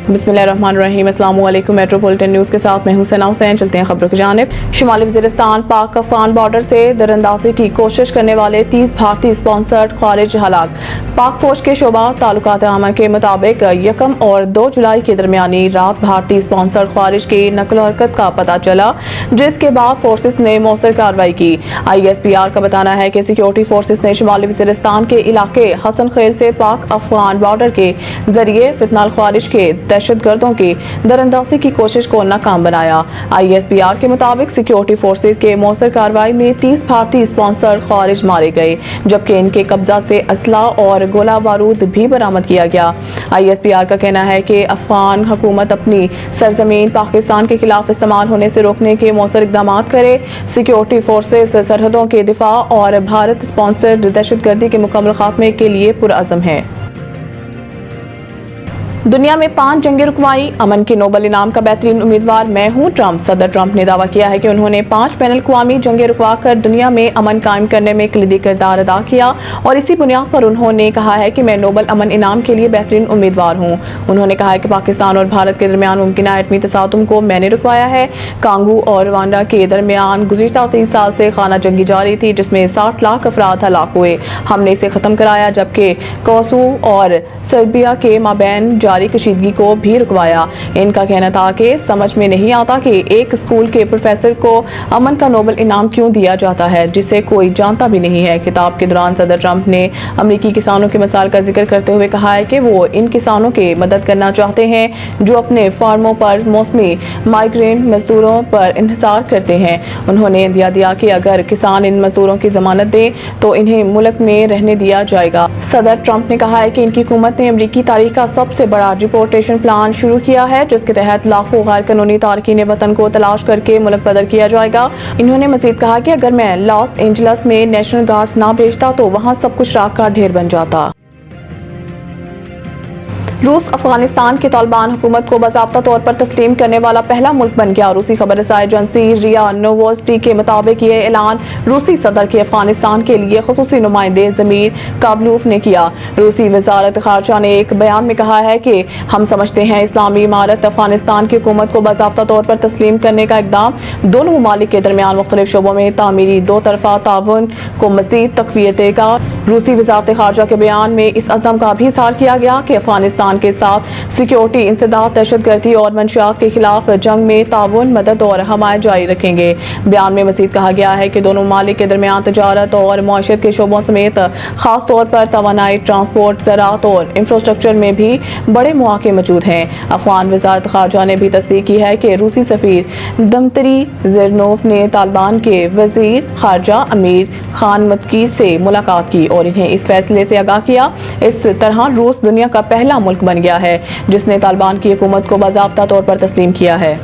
बिस्मिल्लाहिर्रहमानिर्रहीम। अस्सलामु अलैकुम। मेट्रोपॉलिटन न्यूज़ के साथ मैं हूं सना हुसैन। चलते हैं खबरों की जानिब। शुमाली वज़ीरिस्तान पाक अफगान बॉर्डर से दरअंदाजी की कोशिश करने वाले 30 भारतीय स्पॉन्सर्ड खारिज हलाक। पाक फौज के शोबा ताल्लुकात आमा के मुताबिक 1 और 2 जुलाई के दरमियानी रात भारतीय स्पॉन्सर्ड खारिज की नकल हरकत का पता चला, जिसके बाद फोर्सेस ने मौसर कार्रवाई की। ISPR का बताना है कि सिक्योरिटी फोर्सेस ने शुमाली वज़ीरिस्तान के इलाके हसन खेल से पाक अफगान बॉर्डर के जरिए फितनाल खारिज के दहशत गर्दों की दरअंदाजी की कोशिश को नाकाम बनाया। ISPR के मुताबिक सिक्योरिटी फोर्सेस के मौसर कार्रवाई में 30 भारतीय स्पॉन्सर्ड खारिज मारे गए, जबकि इनके कब्जा से असला और गोला बारूद भी बरामद किया गया। ISPR का कहना है कि अफगान हुकूमत अपनी सरजमीन पाकिस्तान के खिलाफ इस्तेमाल होने से रोकने के मौसर इकदाम करे। सिक्योरिटी फोर्सेस सरहदों के दिफा और भारत स्पॉन्सर्ड दहशत गर्दी के मुकम्मल खात्मे के लिए पुरअज़म है। दुनिया में 5 जंगी रुकवाई, अमन के नोबल इनाम का बेहतरीन उम्मीदवार मैं हूं ट्रंप। सदर ट्रंप ने दावा किया है कि उन्होंने 5 बैनुल अक़वामी जंगे रुकवा कर दुनिया में अमन कायम करने में कलीदी किरदार अदा किया और इसी बुनियाद पर उन्होंने कहा है कि मैं नोबल अमन इनाम के लिए बेहतरीन उम्मीदवार हूं। उन्होंने कहा है कि पाकिस्तान और भारत के दरमियान मुमकिन एटमी तसादुम को मैंने रुकवाया है। कांगो और रवांडा के दरमियान गुज़िश्ता 30 साल से खाना जंगी जारी थी, जिसमें 60 लाख अफराद हलाक हुए। हमने इसे खत्म कराया, जबकि कोसोवो और सर्बिया के माबैन जारी कशीदगी को भी रुकवाया। इनका कहना था कि समझ में नहीं आता कि एक स्कूल के प्रोफेसर को अमन का नोबल इनाम क्यों दिया जाता है, जिसे कोई जानता भी नहीं है। खिताब के दौरान सदर ट्रंप ने अमरीकी किसानों के मसाइल का जिक्र करते हुए कहा है कि वो इन किसानों की मदद करना चाहते हैं जो अपने फार्मों पर मौसमी माइग्रेंट मजदूरों पर इंहिसार करते हैं। उन्होंने इंदिया दिया कि अगर किसान इन मजदूरों की जमानत दें तो इन्हें मुल्क में रहने दिया जाएगा। सदर ट्रंप ने कहा है कि इनकी हुकूमत ने अमरीकी तारीख का सबसे बड़ा डिपोर्टेशन प्लान शुरू किया है, जिसके तहत लाखों गैर कानूनी तारकीन वतन को तलाश करके मुल्क बदर किया जाएगा। इन्होंने मजीद कहा कि अगर मैं लॉस एंजल्स में नेशनल गार्ड्स ना भेजता तो वहां सब कुछ राख का ढेर बन जाता। रूस अफगानिस्तान के तालिबान हुकूमत को बाज़ाब्ता तौर पर तस्लीम करने वाला पहला मुल्क बन गया। रूसी खबर रसाई एजेंसी रिया नोवोस्टी के मुताबिक ये ऐलान रूसी सदर के अफगानिस्तान के लिए खुसूसी नुमाइंदे ज़मीर काबलूफ ने किया। रूसी वज़ारत ख़ारजा ने एक बयान में कहा है कि हम समझते हैं इस्लामी इमारत अफगानिस्तान की हुकूमत को बाज़ाब्ता तौर पर तस्लीम करने का इक़दाम दोनों ममालिक के दरमियान मुख्तलिफ शोबों में तामीरी 2 तरफ़ा ताउन को मज़ीद तक़वियत देगा। रूसी वज़ारत ख़ारजा के बयान में इस अज़्म का भी इज़हार किया गया कि अफगानिस्तान के साथ सिक्योरिटी इंसदाद दहशतगर्दी और मंशियात के खिलाफ जंग में ताउन मदद और हमायत जारी रखेंगे। बयान में मज़ीद कहा गया है कि दोनों ममालिक के दरमियान तजारत और मईशत के शोबों समेत खास तौर पर तवानाई, ट्रांसपोर्ट, ज़राअत और इंफ्रास्ट्रक्चर में भी बड़े मौके मौजूद हैं। अफगान वज़ारत ख़ारजा ने भी तस्दीक की है कि रूसी सफ़ीर दमतरी ज़ेरनोव ने तालिबान के वज़ीर ख़ारजा अमीर खान मत्की से मुलाकात की और इन्हें इस फैसले से आगाह किया। इस तरह रूस दुनिया का पहला मुल्क बन गया है जिसने तालिबान की हुकूमत को बाज़ाब्ता तौर पर तस्लीम किया है।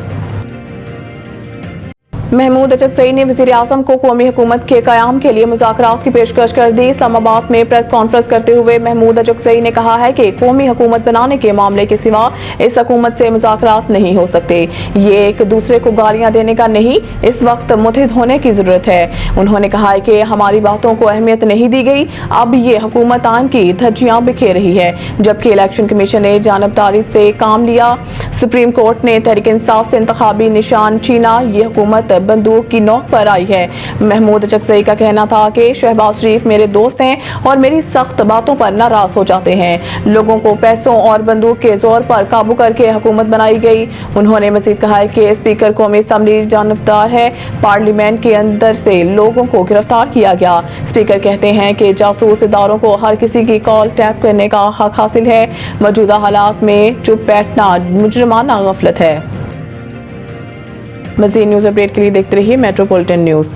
महमूद अचकज़ई ने वज़ीर आज़म को कौमी हुकूमत के क़याम के लिए मुज़ाकरात की पेशकश कर दी। इस्लामाबाद में प्रेस कॉन्फ्रेंस करते हुए महमूद अचकज़ई ने कहा है कि कौमी हुकूमत बनाने के मामले के सिवा इस हुकूमत से मुज़ाकरात नहीं हो सकते। ये एक दूसरे को गालियां देने का नहीं, इस वक्त मुत्तहिद होने की ज़रूरत है। उन्होंने कहा है कि हमारी बातों को अहमियत नहीं दी गई, अब ये हुकूमत आन की धज्जियां बिखेर रही है, जबकि इलेक्शन कमीशन ने जानबदारी से काम लिया। सुप्रीम कोर्ट ने तहरीक इंसाफ से इंतखाबी निशान छीना, ये हुकूमत बंदूक की नोक पर आई है। महमूद अचकज़ई का कहना था कि शहबाज शरीफ मेरे दोस्त हैं और मेरी सख्त बातों पर नाराज हो जाते हैं। लोगों को पैसों और बंदूक के जोर पर काबू करके हुकूमत बनाई गई। उन्होंने मजीद कहा है कि स्पीकर कौमी असम्बली जानबदार है, पार्लियामेंट के अंदर से लोगों को गिरफ्तार किया गया। स्पीकर कहते हैं कि जासूस इदारों को हर किसी की कॉल टैप करने का हक हासिल है। मौजूदा हालात में चुप बैठना मुजरिमाना गफलत है। मज़ीद न्यूज़ अपडेट के लिए देखते रहिए मेट्रोपॉलिटन न्यूज़।